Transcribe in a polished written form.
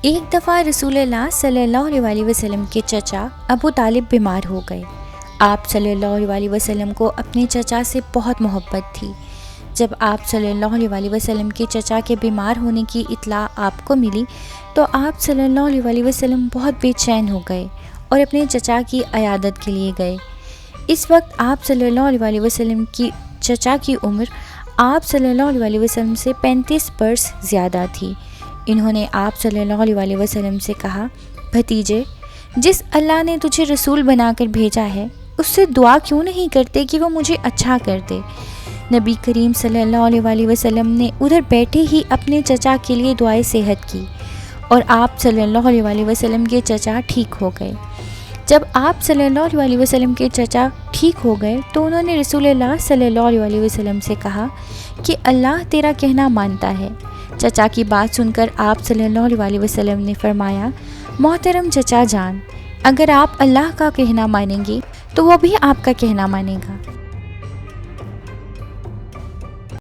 ایک دفعہ رسول اللہ صلی اللہ علیہ وسلم کے چچا ابو طالب بیمار ہو گئے۔ آپ صلی اللہ علیہ وسلم کو اپنے چچا سے بہت محبت تھی۔ جب آپ صلی اللہ علیہ وسلم کے چچا کے بیمار ہونے کی اطلاع آپ کو ملی تو آپ صلی اللہ علیہ وسلم بہت بے چین ہو گئے اور اپنے چچا کی عیادت کے لیے گئے۔ اس وقت آپ صلی اللہ علیہ وسلم کی چچا کی عمر آپ صلی اللہ علیہ وسلم سے 35 برس زیادہ تھی۔ انہوں نے آپ صلی اللہ علیہ وسلم سے کہا، بھتیجے، جس اللہ نے تجھے رسول بنا کر بھیجا ہے اس سے دعا کیوں نہیں کرتے کہ وہ مجھے اچھا کر دے؟ نبی کریم صلی اللہ علیہ وسلم نے ادھر بیٹھے ہی اپنے چچا کے لیے دعائے صحت کی اور آپ صلی اللہ علیہ وسلم کے چچا ٹھیک ہو گئے۔ جب آپ صلی اللہ علیہ وسلم کے چچا ٹھیک ہو گئے تو انہوں نے رسول اللہ صلی اللہ علیہ وسلم سے کہا کہ اللہ تیرا کہنا مانتا ہے۔ چچا کی بات سن کر آپ صلی اللہ علیہ وسلم نے فرمایا، محترم چچا جان، اگر آپ اللہ کا کہنا مانیں گے تو وہ بھی آپ کا کہنا مانے گا۔